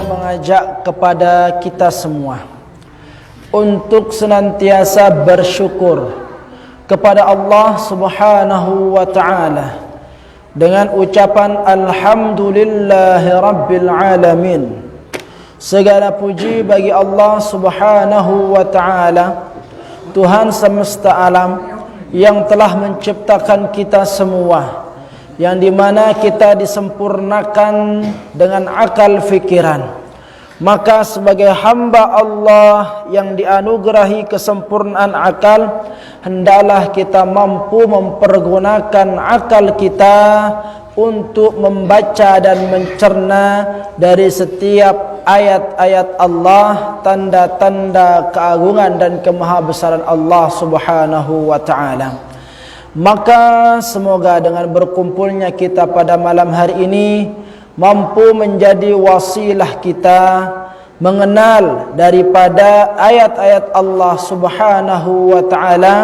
mengajak kepada kita semua untuk senantiasa bersyukur kepada Allah Subhanahu wa ta'ala dengan ucapan alhamdulillahi rabbil alamin. Segala puji bagi Allah Subhanahu wa ta'ala, Tuhan semesta alam yang telah menciptakan kita semua, yang dimana kita disempurnakan dengan akal fikiran. Maka sebagai hamba Allah yang dianugerahi kesempurnaan akal, hendaklah kita mampu mempergunakan akal kita untuk membaca dan mencerna dari setiap ayat-ayat Allah, tanda-tanda keagungan dan kemahabesaran Allah Subhanahu wa ta'ala. Maka semoga dengan berkumpulnya kita pada malam hari ini mampu menjadi wasilah kita mengenal daripada ayat-ayat Allah Subhanahu wa ta'ala,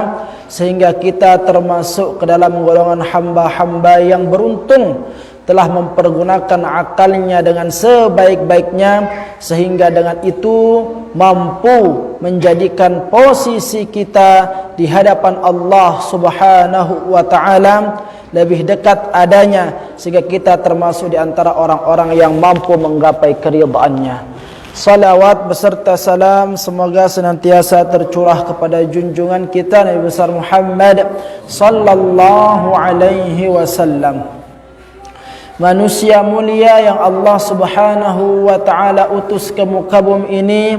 sehingga kita termasuk ke dalam golongan hamba-hamba yang beruntung telah mempergunakan akalnya dengan sebaik-baiknya, sehingga dengan itu mampu menjadikan posisi kita di hadapan Allah Subhanahu wa ta'ala lebih dekat adanya, sehingga kita termasuk di antara orang-orang yang mampu menggapai keridhaannya. Salawat beserta salam semoga senantiasa tercurah kepada junjungan kita Nabi besar Muhammad sallallahu alaihi wasallam, manusia mulia yang Allah Subhanahu wa ta'ala utus ke muka bumi ini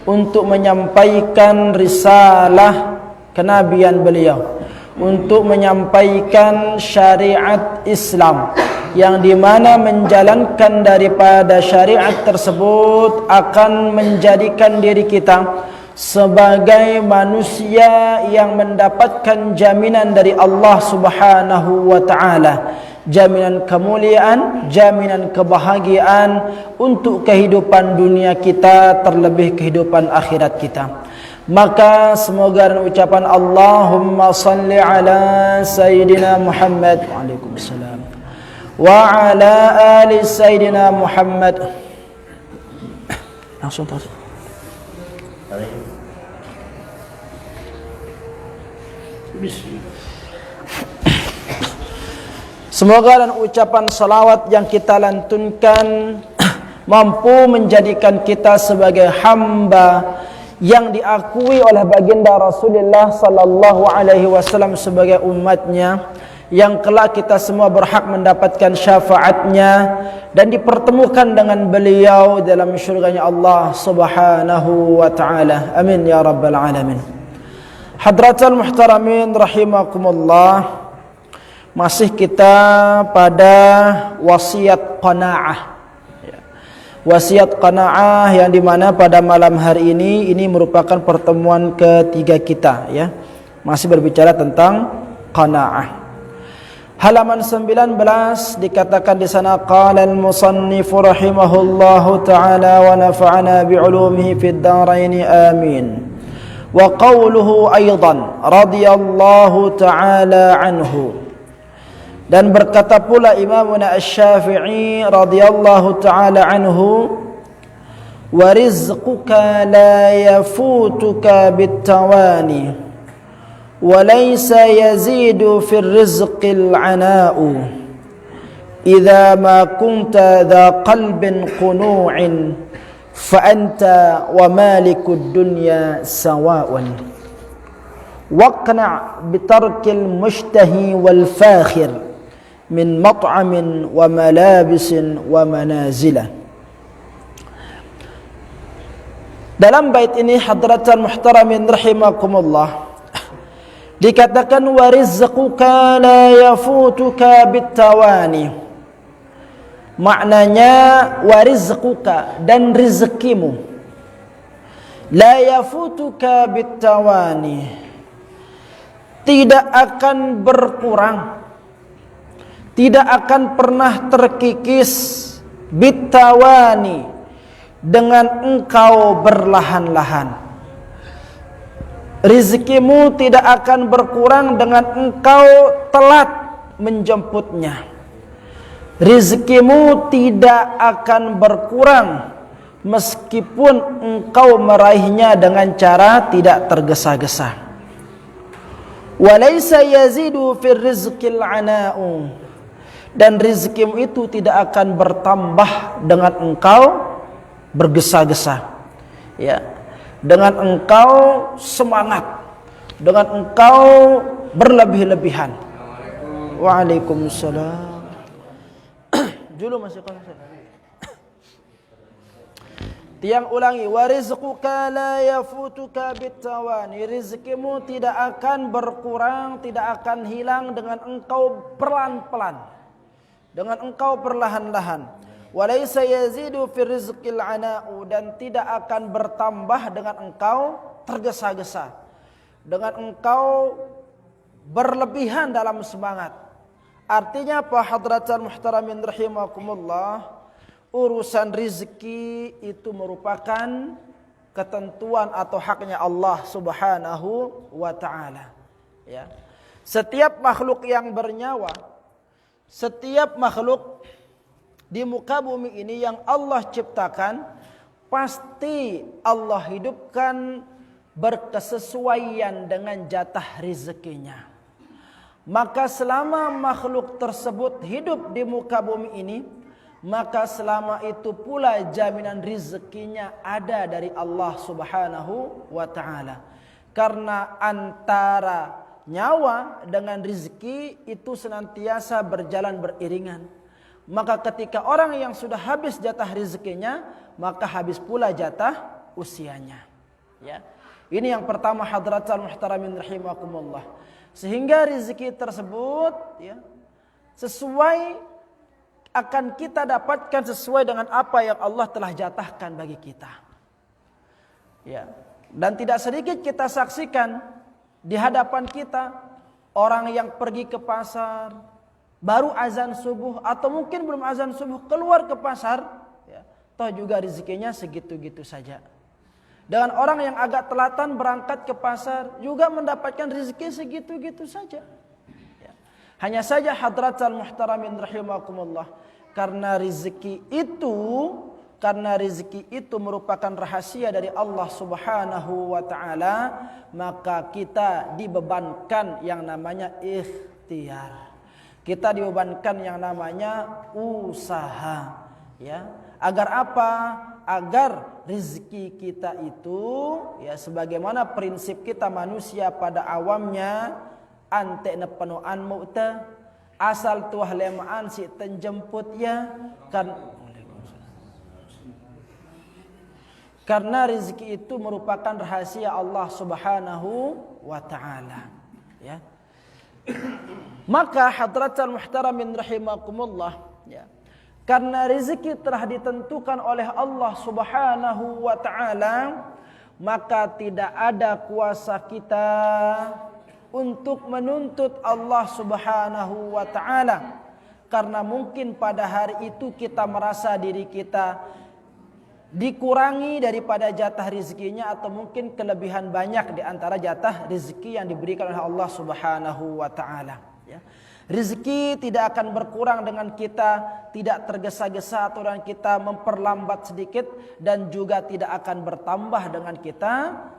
untuk menyampaikan risalah kenabian beliau, untuk menyampaikan syariat Islam, yang dimana menjalankan daripada syariat tersebut akan menjadikan diri kita sebagai manusia yang mendapatkan jaminan dari Allah Subhanahu wa ta'ala, jaminan kemuliaan, jaminan kebahagiaan untuk kehidupan dunia kita, terlebih kehidupan akhirat kita. Maka semoga dengan ucapan Allahumma salli ala Sayyidina Muhammad waalaikumsalam wa ala ali Sayyidina Muhammad. Langsung terus. Semoga dan ucapan salawat yang kita lantunkan mampu menjadikan kita sebagai hamba yang diakui oleh baginda Rasulullah sallallahu alaihi wasallam sebagai umatnya, yang kelak kita semua berhak mendapatkan syafaatnya dan dipertemukan dengan beliau dalam syurganya Allah Subhanahu wa ta'ala. Amin ya rabbal alamin. Hadratul muhtaramin rahimakumullah. Masih kita pada wasiat qanaah. Wasiat qanaah yang dimana pada malam hari ini merupakan pertemuan ketiga kita, ya. Masih berbicara tentang qanaah. Halaman 19 dikatakan di sana, qala al-musannif rahimahullahu ta'ala wa nafa'ana bi'ulumihi fid dharain amin. Wa qawluhu aidan radhiyallahu ta'ala anhu. Dan berkata pula Imamuna Asy-Syafi'i radhiyallahu ta'ala anhu, wa rizquka la yafutuka bitawani wa laysa yazidu fir rizqil ana'u idza ma kunta dha qalbin qunu'in fa anta wa malikud dunya sawa'un waqna' bitarkil mushtahi wal fakhir min mat'amin wa malabisin wa manazilah. Dalam bait ini hadratan muhtaramin rahimakumullah dikatakan wa rizquka la yafutuka bitawani. Maknanya wa rizquka, dan rezekimu, la yafutuka bitawani, tidak akan berkurang, tidak akan pernah terkikis, bitawani, dengan engkau berlahan-lahan. Rizkimu tidak akan berkurang dengan engkau telat menjemputnya. Rizkimu tidak akan berkurang meskipun engkau meraihnya dengan cara tidak tergesa-gesa. Walaysa yazidu fir rizqil ana'u, dan rizkimu itu tidak akan bertambah dengan engkau bergesa-gesa, ya, dengan engkau semangat, dengan engkau berlebih-lebihan. Waalaikumsalam. Dulu masih konsen. Tiang ulangi, wa rizquka la yafutuka bitawani, rizkimu tidak akan berkurang, tidak akan hilang dengan engkau pelan-pelan, dengan engkau perlahan-lahan. Walaysa yazidu fi rizqil ana'u, dan tidak akan bertambah dengan engkau tergesa-gesa, dengan engkau berlebihan dalam semangat. Artinya apa hadratan muhtaramin rahimakumullah? Urusan rizki itu merupakan ketentuan atau haknya Allah Subhanahu wa ta'ala, ya. Setiap makhluk yang bernyawa, setiap makhluk di muka bumi ini yang Allah ciptakan, pasti Allah hidupkan berkesesuaian dengan jatah rezekinya. Maka selama makhluk tersebut hidup di muka bumi ini, maka selama itu pula jaminan rezekinya ada dari Allah Subhanahu wa ta'ala. Karena antara nyawa dengan rezeki itu senantiasa berjalan beriringan. Maka ketika orang yang sudah habis jatah rezekinya, maka habis pula jatah usianya, ya. Ini yang pertama hadratal muhtaramin rahimakumullah. Sehingga rezeki tersebut, ya, sesuai akan kita dapatkan sesuai dengan apa yang Allah telah jatahkan bagi kita, ya. Dan tidak sedikit kita saksikan di hadapan kita orang yang pergi ke pasar, baru azan subuh atau mungkin belum azan subuh keluar ke pasar, ya, toh juga rezekinya segitu-gitu saja. Dengan orang yang agak telatan berangkat ke pasar juga mendapatkan rezeki segitu-gitu saja, ya. Hanya saja hadratal muhtaramin rahimakumullah, karena rezeki itu merupakan rahasia dari Allah Subhanahu wa ta'ala, maka kita dibebankan yang namanya ikhtiar. Kita dibebankan yang namanya usaha, ya. Agar apa? Agar rezeki kita itu, ya, sebagaimana prinsip kita manusia pada awamnya, ante na panoan mo ta, asal tuah lemaan si tenjemput ya, karena rezeki itu merupakan rahasia Allah Subhanahu wa ta'ala, ya. Maka hadratal muhtaramin rahimakumullah, ya, karena rezeki telah ditentukan oleh Allah Subhanahu wa ta'ala, maka tidak ada kuasa kita untuk menuntut Allah Subhanahu wa ta'ala. Karena mungkin pada hari itu kita merasa diri kita dikurangi daripada jatah rezekinya, atau mungkin kelebihan banyak di antara jatah rezeki yang diberikan oleh Allah Subhanahu wa ta'ala, ya. Rezeki tidak akan berkurang dengan kita tidak tergesa-gesa atau dengan kita memperlambat sedikit, dan juga tidak akan bertambah dengan kita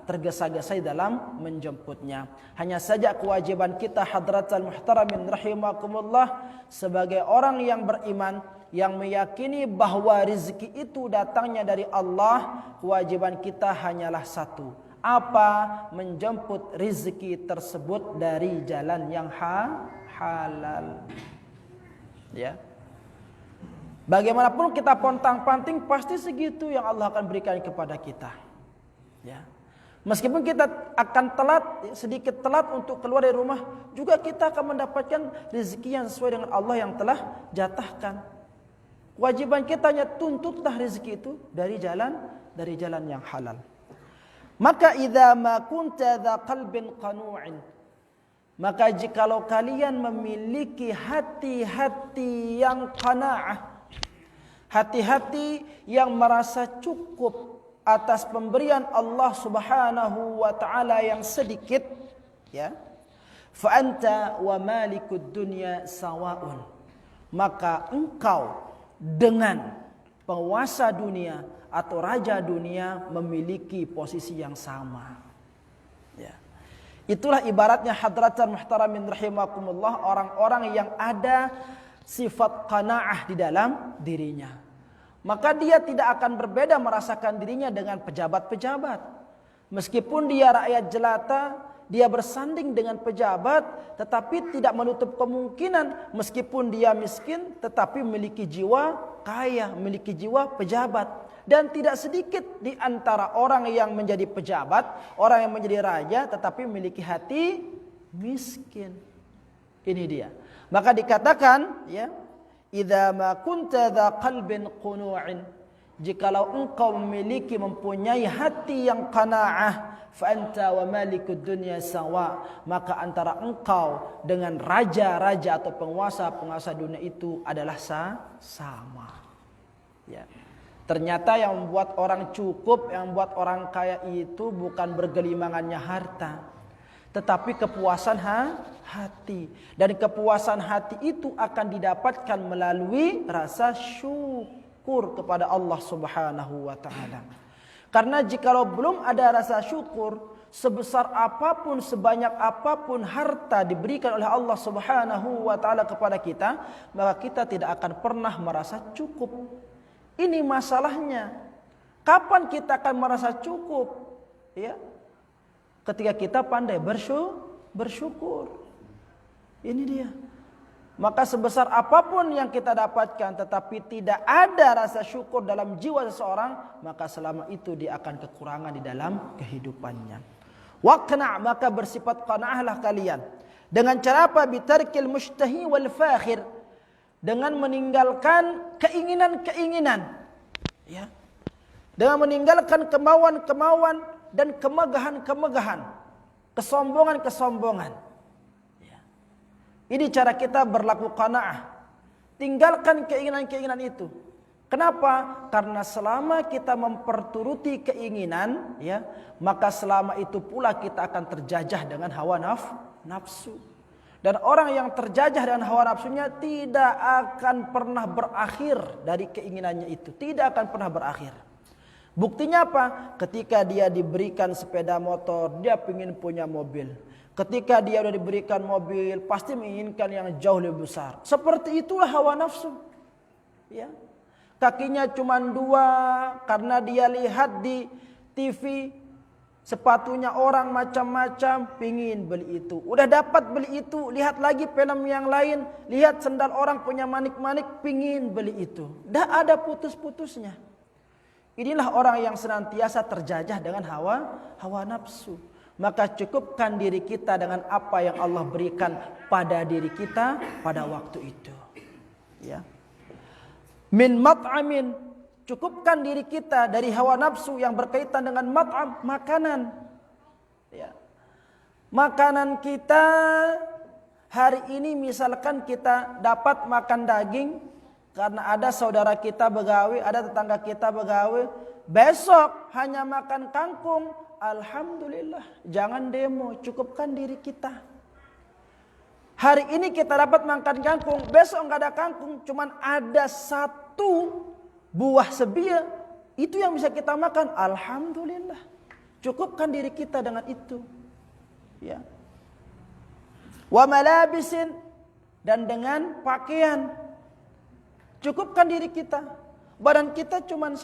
tergesa-gesa dalam menjemputnya. Hanya saja kewajiban kita hadratal muhtaramin rahimakumullah sebagai orang yang beriman, yang meyakini bahwa rezeki itu datangnya dari Allah, kewajiban kita hanyalah satu. Apa? Menjemput rezeki tersebut dari jalan yang halal, ya. Bagaimanapun kita pontang-panting, pasti segitu yang Allah akan berikan kepada kita, ya. Meskipun kita akan telat, sedikit telat untuk keluar dari rumah, juga kita akan mendapatkan rezeki yang sesuai dengan Allah yang telah jatahkan. Kewajiban kita hanya tuntutlah rezeki itu dari jalan yang halal. Maka idza ma kunta dza qalbin qanu'in, maka jikalau kalian memiliki hati-hati yang qanaah, hati-hati yang merasa cukup atas pemberian Allah Subhanahu wa ta'ala yang sedikit, ya, fa anta wa malikud dunya sawa'un, maka engkau dengan penguasa dunia atau raja dunia memiliki posisi yang sama. Ya. Itulah ibaratnya hadratan muhtaramin rahimakumullah, orang-orang yang ada sifat qanaah di dalam dirinya. Maka dia tidak akan berbeda merasakan dirinya dengan pejabat-pejabat. Meskipun dia rakyat jelata, dia bersanding dengan pejabat, tetapi tidak menutup kemungkinan meskipun dia miskin tetapi memiliki jiwa kaya, memiliki jiwa pejabat. Dan tidak sedikit di antara orang yang menjadi pejabat, orang yang menjadi raja tetapi memiliki hati miskin. Ini dia. Maka dikatakan, ya, idza ma kunta dza qalbin qunu'in, jikalau engkau mempunyai hati yang qanaah, fa anta wa malikud dunya sawa, maka antara engkau dengan raja-raja atau penguasa-penguasa dunia itu adalah sama. Ya. Ternyata yang membuat orang cukup, yang membuat orang kaya itu bukan bergelimangannya harta, tetapi kepuasan hati. Dan kepuasan hati itu akan didapatkan melalui rasa syukur kepada Allah Subhanahu wa taala. Karena jikalau belum ada rasa syukur, sebesar apapun, sebanyak apapun harta diberikan oleh Allah Subhanahu wa taala kepada kita, maka kita tidak akan pernah merasa cukup. Ini masalahnya. Kapan kita akan merasa cukup? Ya. Ketika kita pandai bersyukur. Ini dia. Maka sebesar apapun yang kita dapatkan tetapi tidak ada rasa syukur dalam jiwa seseorang, maka selama itu dia akan kekurangan di dalam kehidupannya. Waqna', maka bersifat qanaahlah kalian. Dengan cara apa? Bitarkil mushtahi wal fakhir. Dengan meninggalkan keinginan-keinginan. Ya. Dengan meninggalkan kemauan-kemauan dan kemegahan-kemegahan, kesombongan-kesombongan. Ya. Ini cara kita berlaku qanaah. Tinggalkan keinginan-keinginan itu. Kenapa? Karena selama kita memperturuti keinginan, ya, maka selama itu pula kita akan terjajah dengan hawa nafsu. Dan orang yang terjajah dengan hawa nafsunya tidak akan pernah berakhir dari keinginannya itu. Tidak akan pernah berakhir. Buktinya apa? Ketika dia diberikan sepeda motor, dia ingin punya mobil. Ketika dia sudah diberikan mobil, pasti menginginkan yang jauh lebih besar. Seperti itulah hawa nafsu. Ya. Kakinya cuma 2 karena dia lihat di TV sepatunya orang macam-macam, pingin beli itu. Udah dapat beli itu, lihat lagi film yang lain, lihat sendal orang punya manik-manik, pingin beli itu. Dah ada putus-putusnya. Inilah orang yang senantiasa terjajah dengan hawa nafsu. Maka cukupkan diri kita dengan apa yang Allah berikan pada diri kita pada waktu itu. Ya. Min mat'amin, cukupkan diri kita dari hawa nafsu yang berkaitan dengan mat'am, makanan. Ya. Makanan kita hari ini misalkan kita dapat makan daging karena ada saudara kita begawe, ada tetangga kita begawe. Besok hanya makan kangkung, alhamdulillah. Jangan demo, cukupkan diri kita. Hari ini kita dapat makan kangkung, besok enggak ada kangkung, cuman ada 1 buah sebia, itu yang bisa kita makan, alhamdulillah. Cukupkan diri kita dengan itu. Ya. Wa malabisin, dan dengan pakaian. Cukupkan diri kita. Badan kita cuma 1.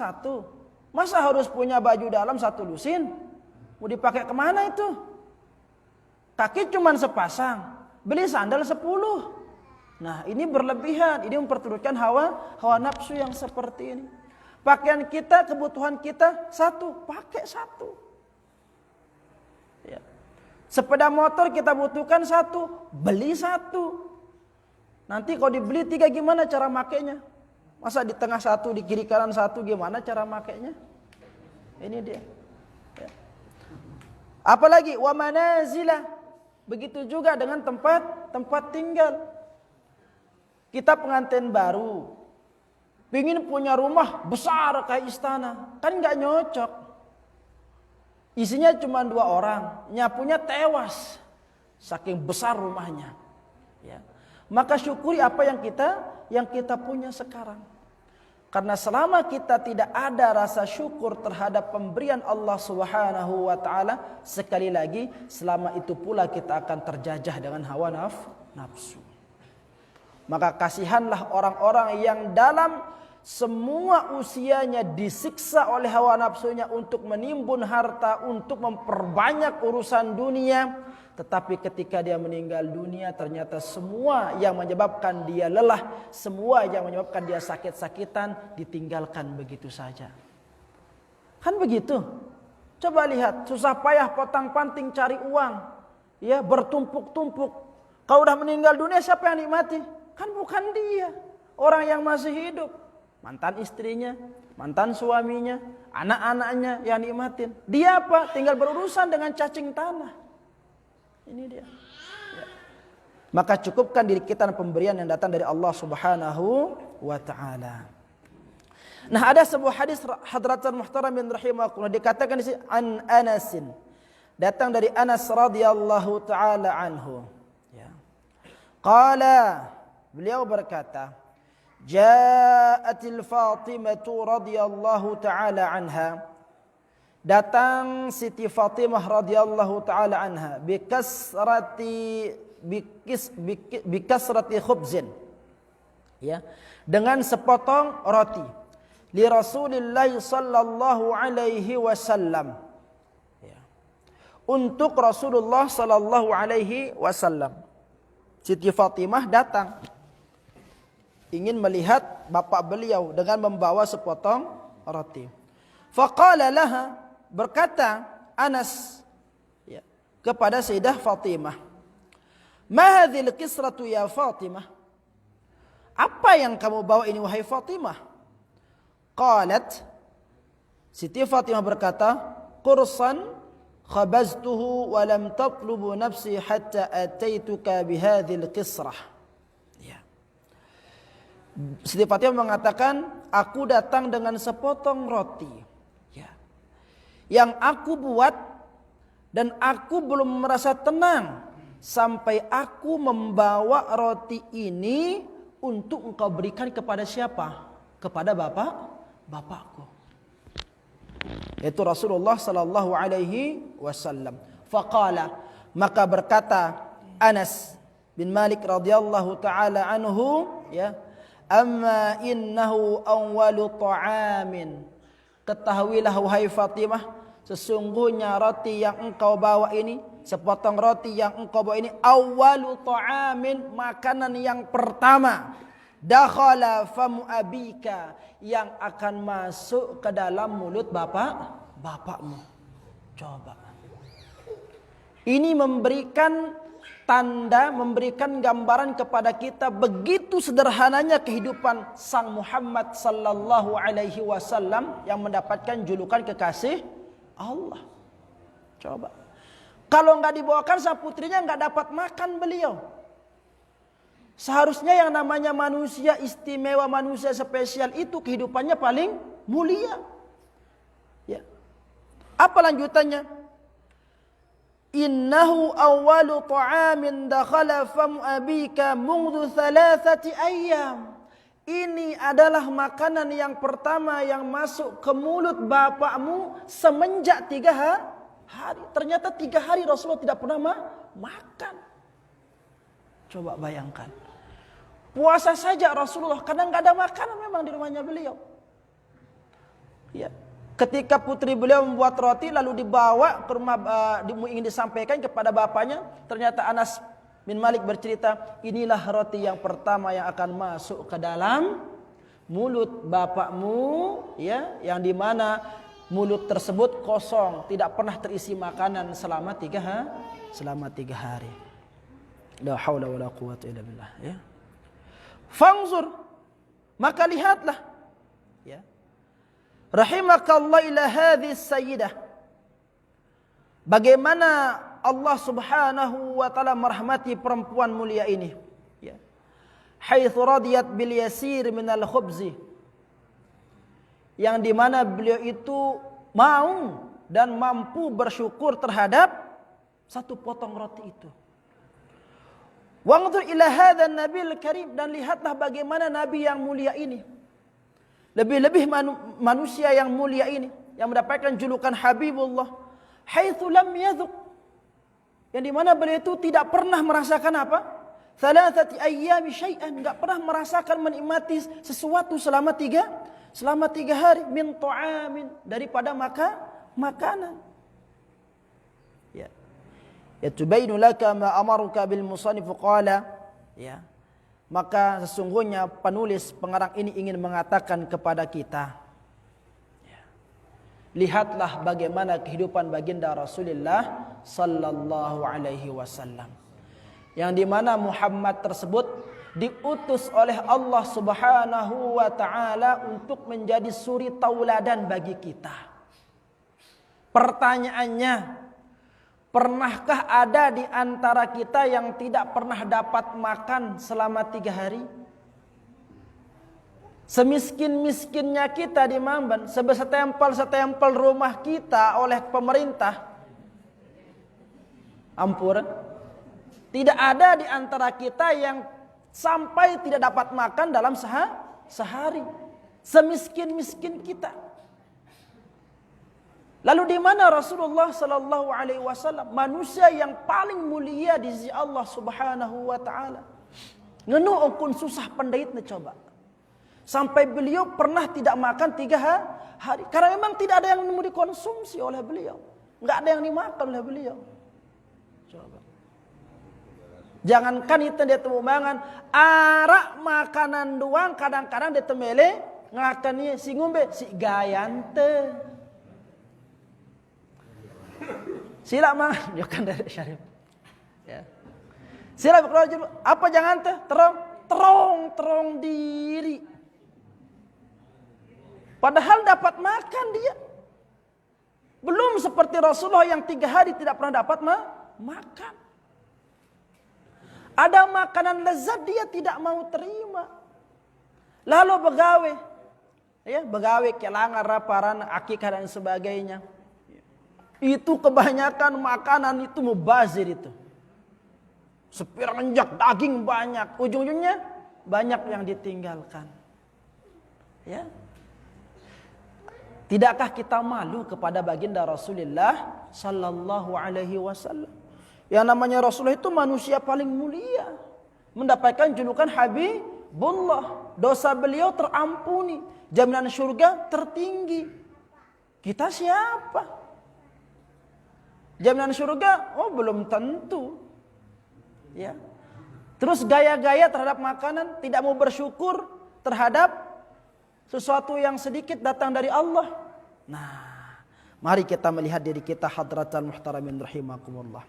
Masa harus punya baju dalam 1 lusin? Mau dipakai kemana itu? Kaki cuma sepasang, beli sandal 10. Nah, ini berlebihan. Ini memperturutkan hawa nafsu yang seperti ini. Pakaian kita, kebutuhan kita 1, pakai 1. Ya. Sepeda motor kita butuhkan 1, beli 1. Nanti kalau dibeli 3 gimana cara makainya? Masa di tengah 1, di kiri kanan 1, gimana cara makainya? Ini dia. Ya. Apalagi wa manazila. Begitu juga dengan tempat tinggal. Kita pengantin baru, pingin punya rumah besar kayak istana, kan nggak nyocok. Isinya cuma 2 orang, nyapunya tewas, saking besar rumahnya. Ya. Maka syukuri apa yang kita punya sekarang. Karena selama kita tidak ada rasa syukur terhadap pemberian Allah Subhanahu wa taala, sekali lagi selama itu pula kita akan terjajah dengan hawa nafsu. Maka kasihanlah orang-orang yang dalam semua usianya disiksa oleh hawa nafsunya untuk menimbun harta, untuk memperbanyak urusan dunia. Tetapi ketika dia meninggal dunia, ternyata semua yang menyebabkan dia lelah, semua yang menyebabkan dia sakit-sakitan, ditinggalkan begitu saja. Kan begitu? Coba lihat, susah payah potang-panting cari uang, ya, bertumpuk-tumpuk. Kalau udah meninggal dunia, siapa yang nikmati? Kan bukan dia, orang yang masih hidup. Mantan istrinya, mantan suaminya, anak-anaknya yang nikmatin. Dia apa? Tinggal berurusan dengan cacing tanah. Ini dia. Ya. Maka cukupkan diri kita dengan pemberian yang datang dari Allah Subhanahu wa taala. Nah, ada sebuah hadis hadratan muhtaramin rahimakumullah, dikatakan di sini an Anasin. Datang dari Anas radhiyallahu taala anhu. Ya. Qala, beliau berkata, Ja'atil Fatimatu radhiyallahu taala anha. Datang Siti Fatimah radhiyallahu taala anha bikasrati khubzin, ya, dengan sepotong roti, li Rasulillah sallallahu alaihi wasallam, ya, untuk Rasulullah sallallahu alaihi wasallam. Siti Fatimah datang ingin melihat bapak beliau dengan membawa sepotong roti. Faqala laha, berkata Anas, ya, kepada Sayyidah Fatimah, "Ma hadhil kisratu ya Fatimah?" Apa yang kamu bawa ini wahai Fatimah? Qalat, Siti Fatimah berkata, "Qursan khabaztuhu wa lam tatlubu nafsi hatta ataituka bihadhil kisrah." Ya. Siti Fatimah mengatakan, aku datang dengan sepotong roti, yang aku buat, dan aku belum merasa tenang sampai aku membawa roti ini untuk engkau berikan kepada siapa? Kepada bapakku, yaitu Rasulullah sallallahu alaihi wasallam. Faqala, maka berkata Anas bin Malik radhiyallahu taala anhu, ya, amma innahu awwalu ta'amin, ketahuilah wahai Fatimah, sesungguhnya roti yang engkau bawa ini, sepotong roti yang engkau bawa ini, awwalu ta'amin, makanan yang pertama, dakhala famu abika, yang akan masuk ke dalam mulut bapakmu. Coba. Ini memberikan tanda, memberikan gambaran kepada kita begitu sederhananya kehidupan Sang Muhammad sallallahu alaihi wasallam yang mendapatkan julukan kekasih Allah. Coba. Kalau nggak dibawakan sang putrinya, nggak dapat makan beliau. Seharusnya yang namanya manusia istimewa, manusia spesial itu kehidupannya paling mulia. Ya. Apa lanjutannya? Innahu awwalu ta'amin dakhala fam abika mundu 3 ayyam. Ini adalah makanan yang pertama yang masuk ke mulut bapakmu semenjak 3 hari. Ternyata 3 hari Rasulullah tidak pernah makan. Coba bayangkan. Puasa saja Rasulullah karena nggak ada makanan memang di rumahnya beliau. Ya. Ketika putri beliau membuat roti lalu dibawa ke rumah, ingin disampaikan kepada bapaknya, ternyata Anas bin Malik bercerita, inilah roti yang pertama yang akan masuk ke dalam mulut bapakmu, ya, yang dimana mulut tersebut kosong, tidak pernah terisi makanan selama 3 hari. La haula wala quwwata illa billah, ya. Fanzur, maka lihatlah, ya. Rahimakallah ila hadhihi sayyidah, bagaimana Allah Subhanahu wa taala merahmati perempuan mulia ini, ya. Haitsu radiyat bil yasir minal khubzi, yang dimana beliau itu mau dan mampu bersyukur terhadap satu potong roti itu. Wanzur ila hadzal nabil karim, dan lihatlah bagaimana nabi yang mulia ini. Lebih-lebih manusia yang mulia ini, yang mendapatkan julukan Habibullah, haitsu lam yadhuq, yang dimana beliau itu tidak pernah merasakan apa? Thalathati ayyami syai'an, enggak pernah merasakan menikmati sesuatu selama tiga hari, min ta'amin, daripada makanan. Ya. Yatubainu laka ma amaruka bil musannif qala, ya. Maka sesungguhnya penulis pengarang ini ingin mengatakan kepada kita, ya, lihatlah bagaimana kehidupan baginda Rasulullah sallallahu alaihi wasallam, yang dimana Muhammad tersebut diutus oleh Allah subhanahu wa ta'ala untuk menjadi suri tauladan bagi kita. Pertanyaannya, pernahkah ada di antara kita yang tidak pernah dapat makan selama 3 hari? Semiskin-miskinnya kita di Mamban, sesetempel rumah kita oleh pemerintah, ampun, tidak ada di antara kita yang sampai tidak dapat makan dalam sehari. Semiskin-miskin kita. Lalu di mana Rasulullah sallallahu alaihi wasallam, manusia yang paling mulia di sisi Allah Subhanahu wa taala? Ngenu ukun susah pendaitnya coba. Sampai beliau pernah tidak makan 3 hari karena memang tidak ada yang mau dikonsumsi oleh beliau. Enggak ada yang dimakan oleh beliau. Coba. Jangankan itu dia temu mangan, arak makanan doang kadang-kadang dia temele ngakani si ngombe si gayante. Sila mangan, dia kan dari syarif. Ya. Sila berkeluar apa jangan teh terong diri. Padahal dapat makan dia. Belum seperti Rasulullah yang 3 hari tidak pernah dapat makan. Ada makanan lezat dia tidak mau terima. Lalu begawe. Ya, begawe kelangan raparan akikah dan sebagainya. Itu kebanyakan makanan itu mubazir itu. Sepiranjak daging banyak, ujung-ujungnya banyak yang ditinggalkan. Ya. Tidakkah kita malu kepada baginda Rasulullah sallallahu alaihi wasallam? Yang namanya Rasulullah itu manusia paling mulia, mendapatkan julukan Habibullah. Dosa beliau terampuni, jaminan surga tertinggi. Kita siapa? Jaminan surga, oh belum tentu. Ya. Terus gaya-gaya terhadap makanan, tidak mau bersyukur terhadap sesuatu yang sedikit datang dari Allah. Nah, mari kita melihat diri kita hadratal muhtaramin rahimakumullah.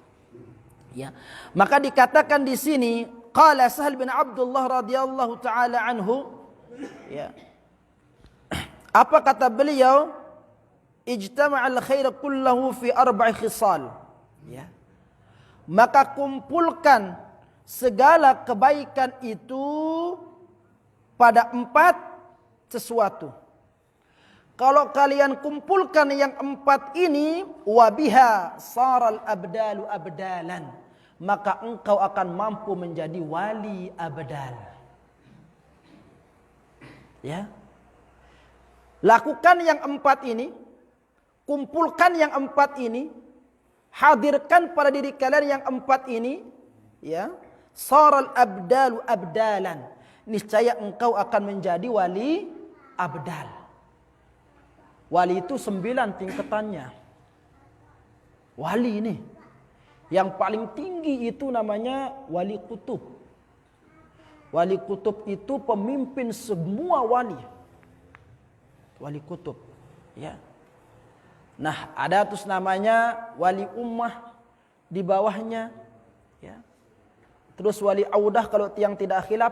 Ya. Maka dikatakan di sini, qala Sahal bin Abdullah radhiyallahu taala anhu, ya. Apa kata beliau? Ijtama'al khair kullahu fi 4 khisal. Ya. Maka kumpulkan segala kebaikan itu pada 4 sesuatu. Kalau kalian kumpulkan yang 4 ini, wabiha saral abdalu abdalan, maka engkau akan mampu menjadi wali abdal. Ya. Lakukan yang 4 ini, kumpulkan yang 4 ini, hadirkan pada diri kalian yang 4 ini, ya. Saral abdalu abdalan, niscaya engkau akan menjadi wali abdal. Wali itu 9 tingkatannya. Wali ini yang paling tinggi itu namanya wali kutub. Wali kutub itu pemimpin semua wali. Wali kutub, ya. Nah, ada terus namanya wali ummah di bawahnya, ya. Terus wali audah kalau yang tidak khilaf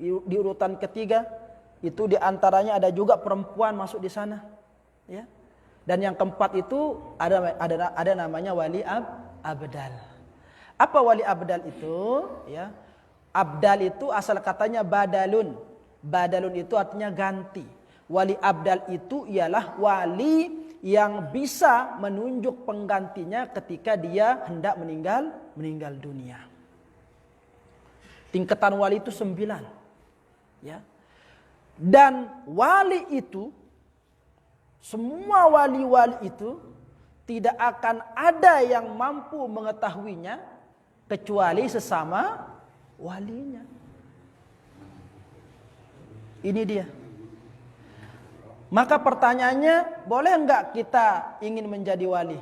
di urutan ketiga, itu diantaranya ada juga perempuan masuk di sana, ya. Dan yang keempat itu ada namanya wali abdal. Apa wali abdal itu? Ya, abdal itu asal katanya badalun. Badalun itu artinya ganti. Wali abdal itu ialah wali yang bisa menunjuk penggantinya ketika dia hendak meninggal dunia. Tingkatan wali itu 9. Ya. Dan wali itu, semua wali-wali itu tidak akan ada yang mampu mengetahuinya kecuali sesama walinya. Ini dia. Maka pertanyaannya, boleh enggak kita ingin menjadi wali?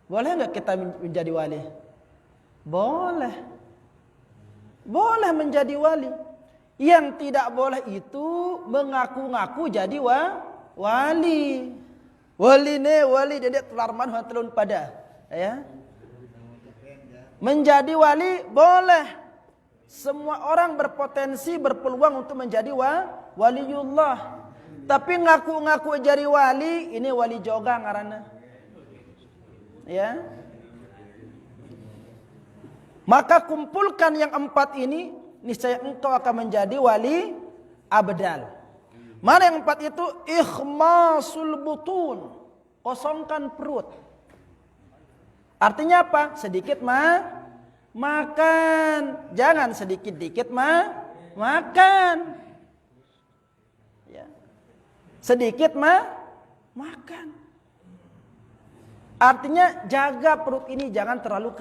Boleh enggak kita menjadi wali? Boleh. Boleh menjadi wali. Yang tidak boleh itu mengaku-ngaku jadi wali. Wali ne wali dia telarman hantelun pada, ya. Menjadi wali boleh. Semua orang berpotensi berpeluang untuk menjadi waliullah. Tapi ngaku-ngaku jadi wali, ini wali joga ngaranna. Ya. Maka kumpulkan yang 4 ini, niscaya engkau akan menjadi wali abdal. Mana yang 4 itu? Ikhmasul butun, kosongkan perut. Artinya apa? Sedikit makan, jangan sedikit-dikit makan. Ya. Sedikit makan. Artinya jaga perut ini jangan terlalu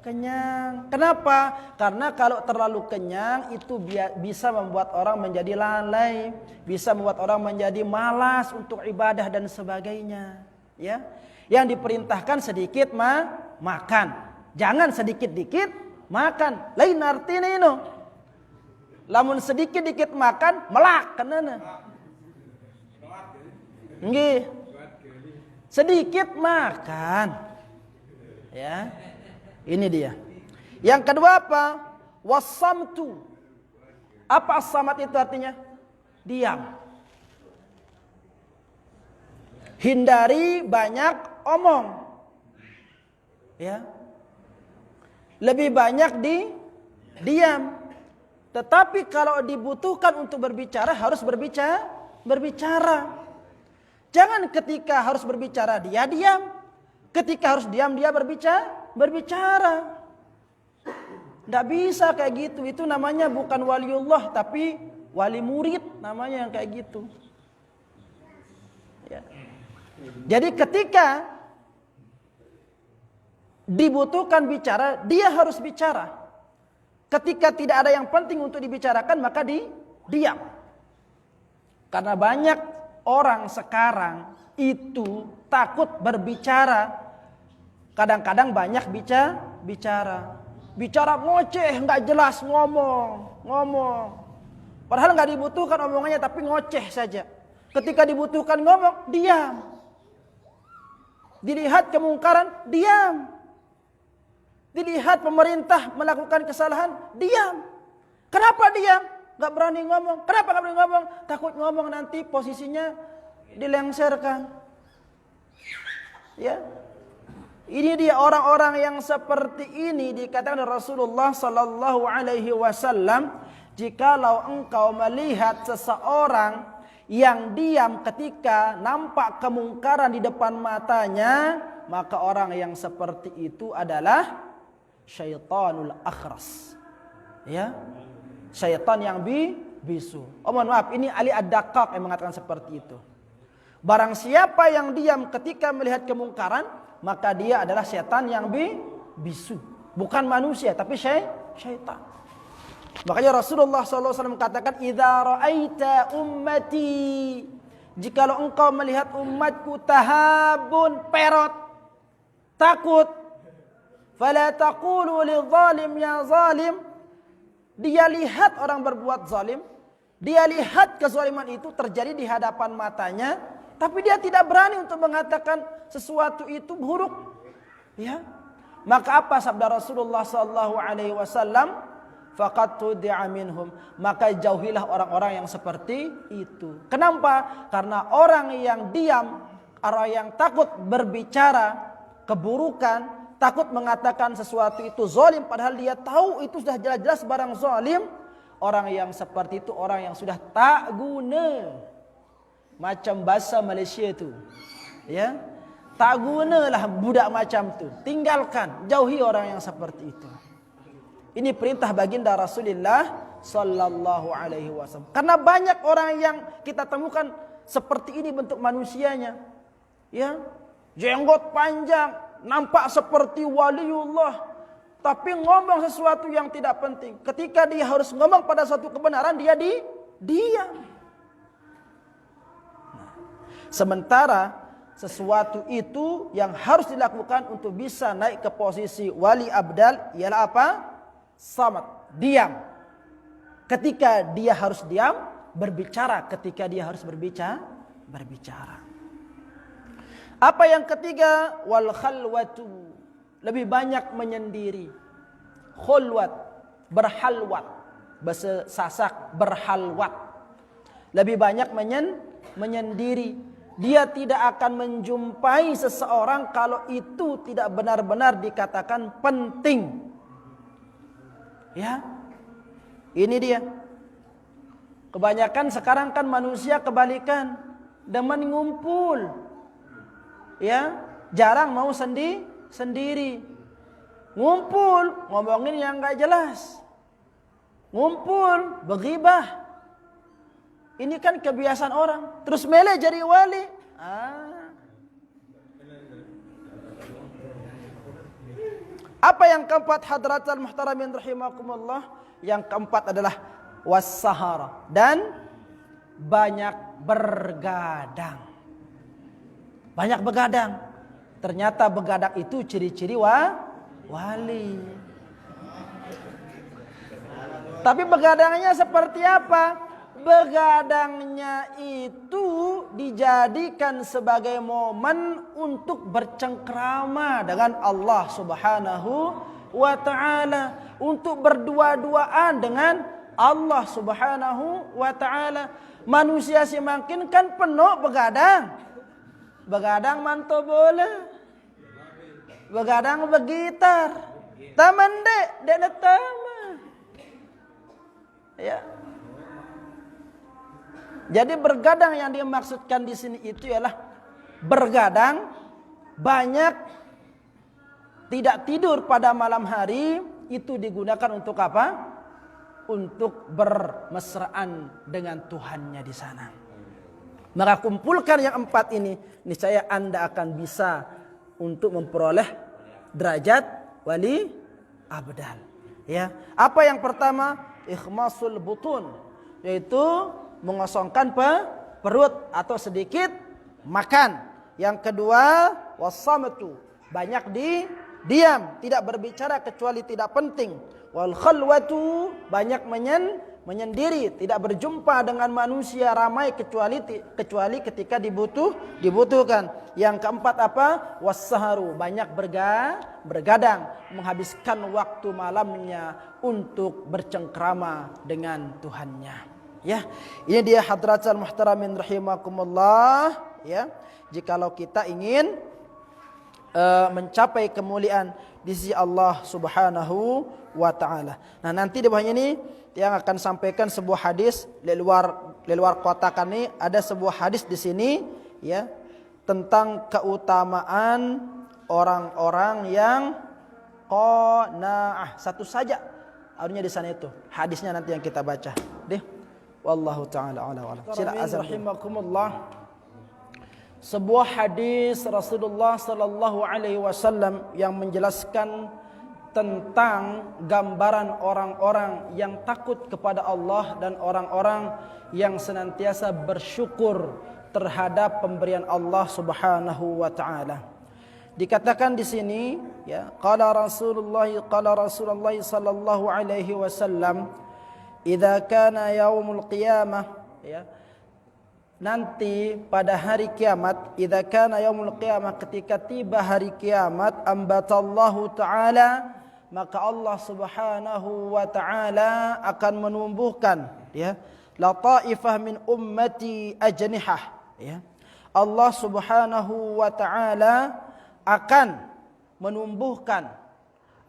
kenyang. Kenapa? Karena kalau terlalu kenyang itu bisa membuat orang menjadi lalai, bisa membuat orang menjadi malas untuk ibadah dan sebagainya. Ya, yang diperintahkan sedikit makan, jangan sedikit-dikit makan. Lain artinya ini. Lamun sedikit-dikit makan melak kenana. Nggih. Sedikit makan. Ya. Ini dia. Yang kedua apa? Wasamtu. Apa as-samat itu artinya? Diam. Hindari banyak omong. Ya. Lebih banyak diam. Tetapi kalau dibutuhkan untuk berbicara harus berbicara. Jangan ketika harus berbicara dia diam. Ketika harus diam dia berbicara. Tidak bisa kayak gitu. Itu namanya bukan waliullah tapi wali murid namanya yang kayak gitu. Ya. Jadi ketika dibutuhkan bicara, dia harus bicara. Ketika tidak ada yang penting untuk dibicarakan maka diam. Karena banyak orang sekarang itu takut berbicara. Kadang-kadang banyak bicara. Bicara ngoceh, nggak jelas ngomong. Padahal nggak dibutuhkan omongannya tapi ngoceh saja. Ketika dibutuhkan ngomong, diam. Dilihat kemungkaran, diam. Dilihat pemerintah melakukan kesalahan, diam. Kenapa diam? Gak berani ngomong. Kenapa gak berani ngomong? Takut ngomong nanti posisinya dilengserkan. Ya. Ini dia orang-orang yang seperti ini dikatakan Rasulullah sallallahu alaihi wasallam, jikalau engkau melihat seseorang yang diam ketika nampak kemungkaran di depan matanya, maka orang yang seperti itu adalah syaitanul akhras. Ya. Syaitan yang bisu. Oh mohon maaf, ini Ali Ad-Daqqaq yang mengatakan seperti itu. Barang siapa yang diam ketika melihat kemungkaran, maka dia adalah syaitan yang bisu. Bukan manusia, tapi syaitan. Makanya Rasulullah SAW mengatakan, idza ra'aita ummati, jikalau engkau melihat umatku tahabun, perot, takut, fala taqulu lidzalim ya zalim. Dia lihat orang berbuat zalim, dia lihat kezaliman itu terjadi di hadapan matanya, tapi dia tidak berani untuk mengatakan sesuatu itu buruk. Ya. Maka apa sabda Rasulullah sallallahu alaihi wasallam? Faqad tudi'a minhum. Maka jauhilah orang-orang yang seperti itu. Kenapa? Karena orang yang diam, orang yang takut berbicara keburukan, takut mengatakan sesuatu itu zalim padahal dia tahu itu sudah jelas-jelas barang zalim. Orang yang seperti itu orang yang sudah tak guna. Macam bahasa Malaysia itu. Ya. Tak gunalah budak macam tu. Tinggalkan, jauhi orang yang seperti itu. Ini perintah baginda Rasulullah sallallahu alaihi wasallam. Karena banyak orang yang kita temukan seperti ini bentuk manusianya. Ya, jenggot panjang, nampak seperti waliullah, tapi ngomong sesuatu yang tidak penting. Ketika dia harus ngomong pada suatu kebenaran, dia diam. Nah, sementara sesuatu itu yang harus dilakukan untuk bisa naik ke posisi wali abdal ialah apa? Samat, diam. Ketika dia harus diam, berbicara ketika dia harus berbicara. Apa yang ketiga? Wal khalwatu, lebih banyak menyendiri. Khulwat, berhalwat. Bahasa Sasak, berhalwat. Lebih banyak menyendiri. Dia tidak akan menjumpai seseorang kalau itu tidak benar-benar dikatakan penting. Ya, ini dia. Kebanyakan sekarang kan manusia kebalikan, demen ngumpul. Ya, jarang mau sendiri. Ngumpul, ngomongin yang gak jelas. Ngumpul, berghibah. Ini kan kebiasaan orang. Terus milih jadi wali. Apa yang keempat hadratul muhtaramin rahimakumullah? Yang keempat adalah wassahara, dan banyak bergadang. Banyak begadang. Ternyata begadang itu ciri-ciri wali. Tapi begadangnya seperti apa? Begadangnya itu dijadikan sebagai momen untuk bercengkrama dengan Allah Subhanahu wa ta'ala, untuk berdua-duaan dengan Allah Subhanahu wa ta'ala. Manusia semakin kan penuh begadang. Begadang manto bola, begadang begitar, taman dek netama. Ya. Jadi bergadang yang dimaksudkan di sini itu ialah bergadang banyak, tidak tidur pada malam hari. Itu digunakan untuk apa? Untuk bermesraan dengan Tuhannya di sana. Maka kumpulkan yang empat ini, niscaya Anda akan bisa untuk memperoleh derajat wali abdal. Ya, apa yang pertama? Ikhmasul butun, yaitu mengosongkan perut atau sedikit makan. Yang kedua, wassamatu, banyak diam, tidak berbicara kecuali tidak penting. Wal khalwatu, banyak menyendiri, tidak berjumpa dengan manusia ramai kecuali ketika dibutuhkan. Yang keempat apa? Wassaharu, banyak bergadang, menghabiskan waktu malamnya untuk bercengkrama dengan Tuhannya. Ya, ini dia hadratul muhtaramin rahimakumullah. Ya, jikalau kita ingin mencapai kemuliaan di sisi Allah Subhanahu wa ta'ala. Nah, nanti di bawahnya ini yang akan sampaikan sebuah hadis di luar kotakan ini, ada sebuah hadis di sini ya tentang keutamaan orang-orang yang qanaah. Satu saja artinya di sana itu. Hadisnya nanti yang kita baca. Deh. Wallahu ta'ala ala wa ala. Sila azan rahimakumullah. Sebuah hadis Rasulullah sallallahu alaihi wasallam yang menjelaskan tentang gambaran orang-orang yang takut kepada Allah dan orang-orang yang senantiasa bersyukur terhadap pemberian Allah Subhanahu wa taala. Dikatakan di sini ya, qala Rasulullah sallallahu alaihi wasallam, idza kana yaumul qiyamah, ya, nanti pada hari kiamat, idza kana yaumul qiyamah, ketika tiba hari kiamat, ambatallahu taala, maka Allah Subhanahu wa taala akan menumbuhkan ya lataifah min ummati ajnihah, ya. Allah Subhanahu wa taala akan menumbuhkan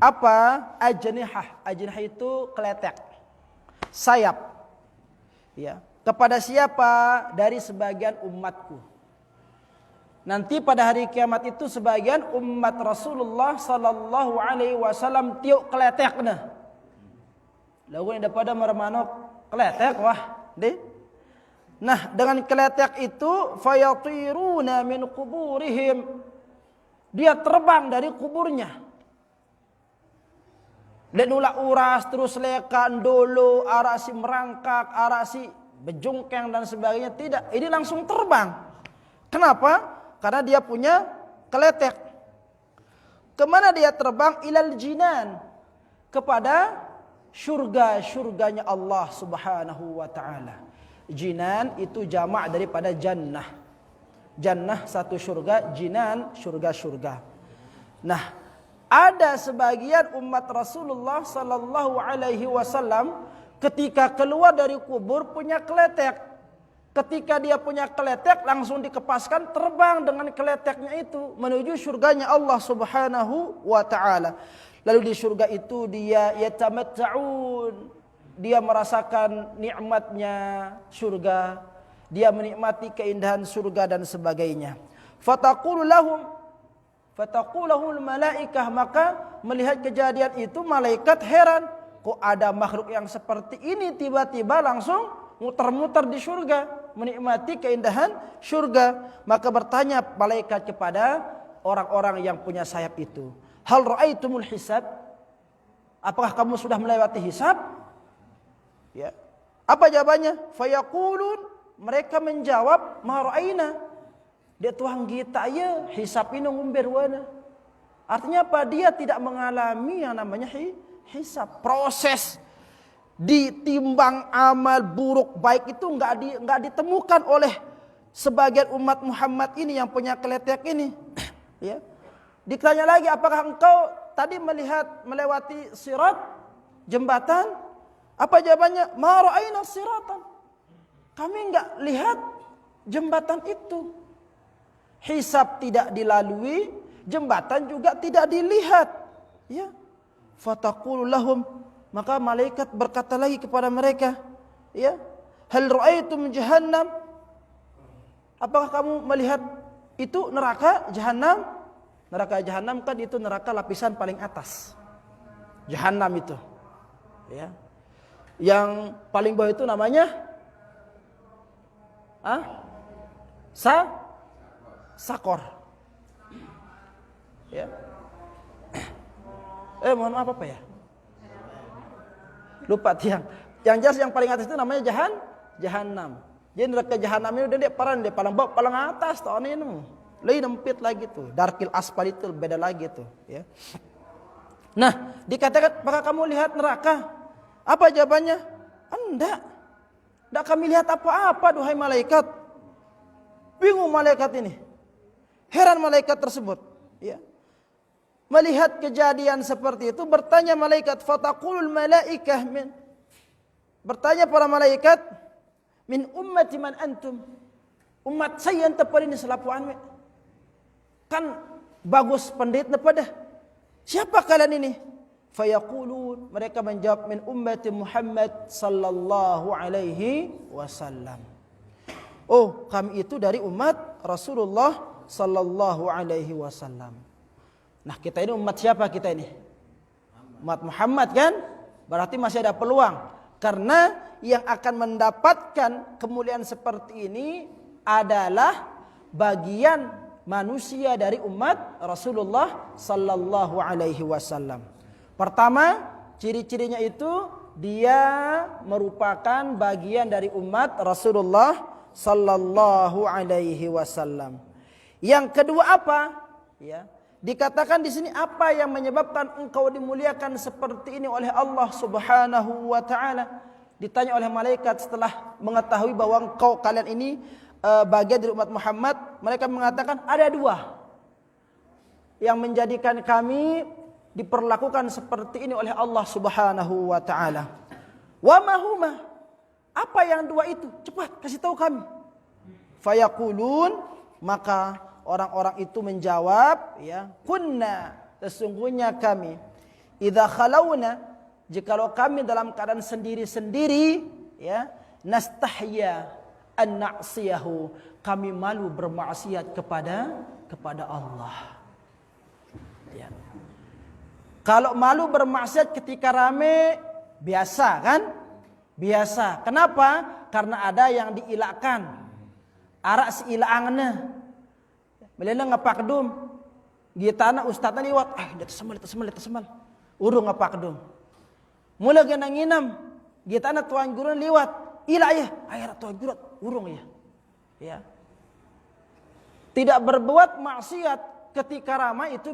apa? Ajnihah. Ajnihah itu keletek, sayap, ya. Kepada siapa? Dari sebagian umatku. Nanti pada hari kiamat itu sebagian umat Rasulullah sallallahu alaihi wasallam tiuk keletekna. Lagu ini daripada meremanok keletek wah, deh. Nah, dengan keletek itu fayatiruna min kuburihim. Dia terbang dari kuburnya. Dan ulah uras terus lekan dulu, arasi merangkak, arasi bejungkeng dan sebagainya. Tidak, ini langsung terbang. Kenapa? Karena dia punya keletek. Kemana dia terbang? Ilal jinan. Kepada syurga-syurganya Allah subhanahu wa ta'ala. Jinan itu jamak daripada jannah. Jannah satu syurga, jinan syurga-syurga. Nah, ada sebagian umat Rasulullah sallallahu alaihi wasallam ketika keluar dari kubur punya keletek. Ketika dia punya keletek langsung dikepaskan terbang dengan keleteknya itu menuju surganya Allah subhanahu wa ta'ala. Lalu di surga itu dia yatamatta'un. Dia merasakan nikmatnya surga. Dia menikmati keindahan surga dan sebagainya. Fataqulu lahul malaikah. Maka melihat kejadian itu malaikat heran. Kok ada makhluk yang seperti ini tiba-tiba langsung muter-muter di surga. Menikmati keindahan surga. Maka bertanya malaikat kepada orang-orang yang punya sayap itu. Hal ra'aitumul hisab? Apakah kamu sudah melewati hisab? Ya. Apa jawabannya? Fayaqulun, mereka menjawab, ma ra'aina. Dia tuang kita ya, hisab ini ngumber wana. Artinya apa? Dia tidak mengalami yang namanya hisab. Proses ditimbang amal buruk baik itu enggak ditemukan oleh sebagian umat Muhammad ini yang punya keletek ini. Ya. Ditanya lagi, apakah engkau tadi melewati sirat, jembatan? Apa jawabannya? Ma ra'aina siratan. Kami enggak lihat jembatan itu. Hisab tidak dilalui, jembatan juga tidak dilihat. Ya. Fataqulu lahum, maka malaikat berkata lagi kepada mereka, ya, hal ra'aitum jahannam? Apakah kamu melihat itu neraka jahannam? Neraka jahanam kan itu neraka lapisan paling atas. Jahanam itu. Ya. Yang paling bawah itu namanya Sakor. Ya. Mohon maaf apa ya? Lupa tiang. Yang jelas yang paling atas itu namanya Jahanam. Jadi neraka jahanam itu dia paling bawah paling atas tahun ini. Lebih nempit lagi tuh, darkil aspal itu beda lagi tuh, ya. Nah, dikatakan, apakah kamu lihat neraka? Apa jawabannya? Enggak kami lihat apa-apa, duhai malaikat. Bingung malaikat ini, heran malaikat tersebut, ya. Melihat kejadian seperti itu, bertanya malaikat, fataqulul malaikah bertanya para malaikat, min ummati man antum? Umat saya yang tepat ini selapuan. Kan bagus pendeta pada. Siapa kalian ini? Fayaqulun, mereka menjawab, min ummati Muhammad sallallahu alaihi wasallam. Oh, kami itu dari umat Rasulullah sallallahu alaihi wasallam. Nah, kita ini umat siapa kita ini? Umat Muhammad kan? Berarti masih ada peluang. Karena yang akan mendapatkan kemuliaan seperti ini adalah bagian manusia dari umat Rasulullah sallallahu alaihi wasallam. Pertama, ciri-cirinya itu dia merupakan bagian dari umat Rasulullah sallallahu alaihi wasallam. Yang kedua apa? Ya, dikatakan di sini apa yang menyebabkan engkau dimuliakan seperti ini oleh Allah Subhanahu wa taala? Ditanya oleh malaikat setelah mengetahui bahwa kalian ini bagian dari umat Muhammad, mereka mengatakan ada dua yang menjadikan kami diperlakukan seperti ini oleh Allah Subhanahu wa taala. Wa ma huma? Apa yang dua itu? Cepat kasih tahu kami. Fayaqulun, maka orang-orang itu menjawab, ya, kunna, sesungguhnya kami, idza khalawna, jikalau kami dalam keadaan sendiri-sendiri, ya, nastahya an na'siyahu, kami malu bermaksiat kepada Allah. Ya. Kalau malu bermaksiat ketika rame, Biasa kan? Biasa. Kenapa? Karena ada yang diilakkan. Arak si ilaangna. Melena ngapak dum. Gitana ustadna liwat. Dia tersemal. Urung ngapak dum. Mula gana nginam. Gitana tuan guru liwat. Ila ya. Ayah tuan guru. Urung ya. Ya. Tidak berbuat maksiat ketika ramai itu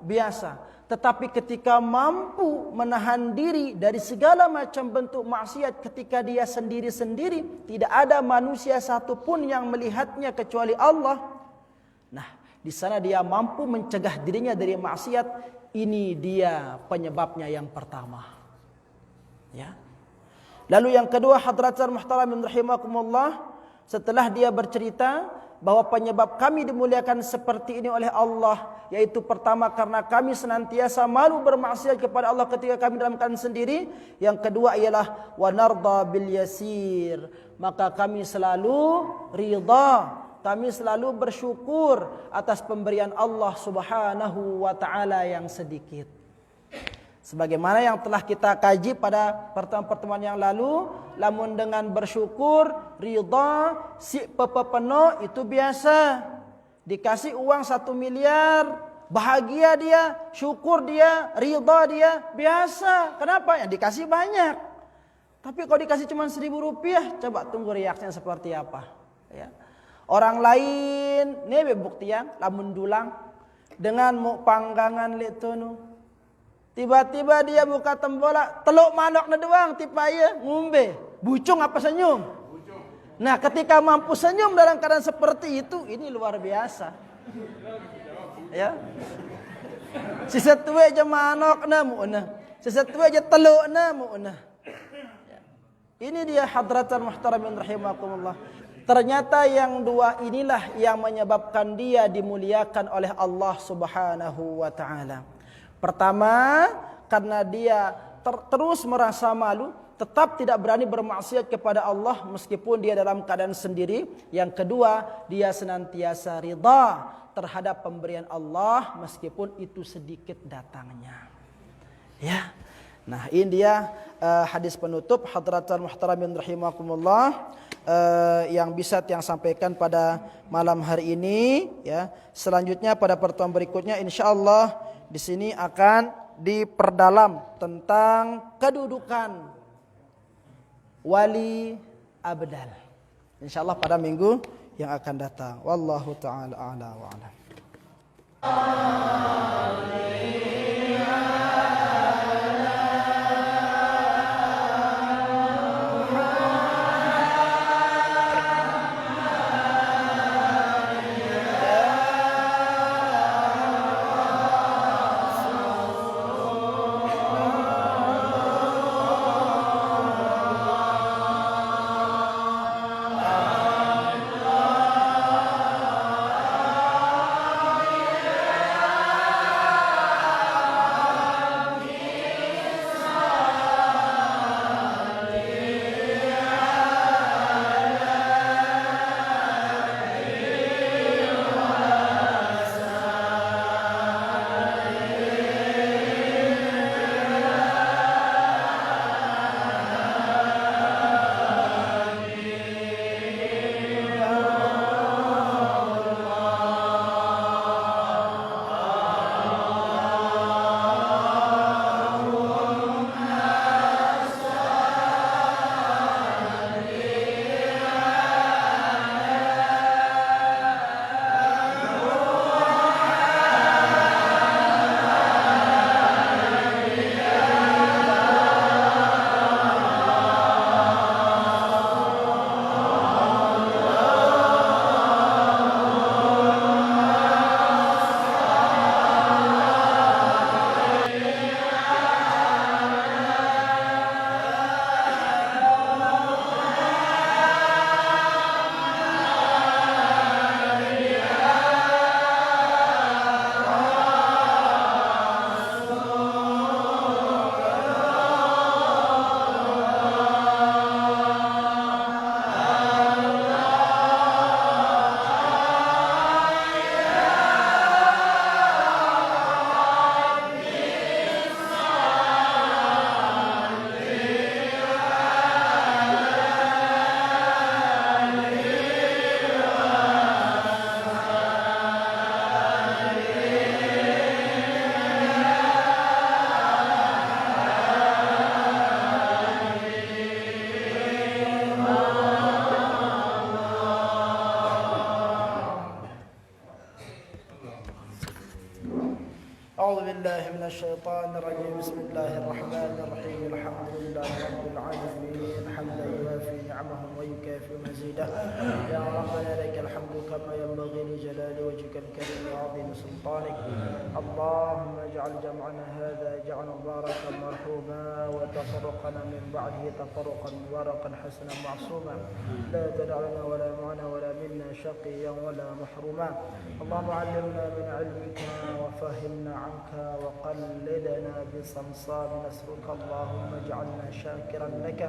biasa. Tetapi ketika mampu menahan diri dari segala macam bentuk maksiat ketika dia sendiri-sendiri, tidak ada manusia satupun yang melihatnya kecuali Allah. Nah, di sana dia mampu mencegah dirinya dari maksiat. Ini dia penyebabnya yang pertama. Ya. Lalu yang kedua, hadratan muhtaramin rahimakumullah, setelah dia bercerita bahwa penyebab kami dimuliakan seperti ini oleh Allah, yaitu pertama karena kami senantiasa malu bermaksiat kepada Allah ketika kami dalam keadaan sendiri. Yang kedua ialah wa narda bil yasir, maka kami selalu ridha, kami selalu bersyukur atas pemberian Allah Subhanahu wa taala yang sedikit. Sebagaimana yang telah kita kaji pada pertemuan-pertemuan yang lalu, lamun dengan bersyukur, ridha, si pepepenuh itu biasa. Dikasih uang 1 miliar, bahagia dia, syukur dia, ridha dia, biasa. Kenapa? Yang dikasih banyak. Tapi kalau dikasih cuma 1.000 rupiah, coba tunggu reaksinya seperti apa. Ya. Orang lain, ini buktian, lamun dulang, dengan mau panggangan letonu. Tiba-tiba dia buka tembola, teluk manok na doang tipaya ngumbe. Bucung apa senyum? Bucung. Nah, ketika mampu senyum dalam keadaan seperti itu, ini luar biasa. Ya. Si setue aja manok na mu'na. Si setue aja teluk na mu'na. Ya. Ini dia hadratan muhtaramin rahimakumullah. Ternyata yang dua inilah yang menyebabkan dia dimuliakan oleh Allah Subhanahu wa taala. Pertama, karena dia terus merasa malu, tetap tidak berani bermaksiat kepada Allah meskipun dia dalam keadaan sendiri. Yang kedua, dia senantiasa ridha terhadap pemberian Allah meskipun itu sedikit datangnya. Ya. Nah, ini dia hadis penutup hadratan muhtaramin rahimakumullah yang bisa yang sampaikan pada malam hari ini, ya. Selanjutnya pada pertemuan berikutnya insyaallah di sini akan diperdalam tentang kedudukan wali abdal. Insyaallah pada minggu yang akan datang. Wallahu taala a'la wa a'lam. بالله من الشيطان الرجيم. بسم الله الرحمن الرحيم. الحمد لله رب العالمين حمدا يوافي نعمه ويكافئ مزيده. يا ربنا لك الحمد كما ينبغي لجلال وجهك الكريم وعظيم سلطانك. اللهم اجعل جمعنا هذا جمعا مباركا مرحوما وتفرقنا من بعده تفرقا مباركا حسنا معصوما. لا تدع لنا ولا معنا ولا منا شقيا ولا محروما. اللهم علمنا من علمك وفهمنا عنك وقلدنا بصمصام نسألك. اللهم اجعلنا شاكرا لك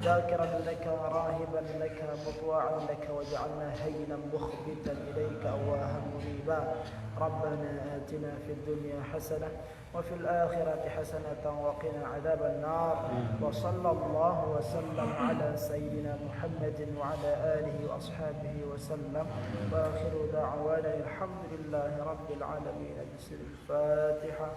ذاكرا لك راهبا لك مطواعا لك واجعلنا هينا مخبتا إليك أواها منيبا. ربنا آتنا في الدنيا حسنة وفي الآخرة حسنة وقنا عذاب النار. وصلى الله وسلم على سيدنا محمد وعلى آله وأصحابه وسلم. وآخر دعوانا الحمد لله رب العالمين. بسر الفاتحة.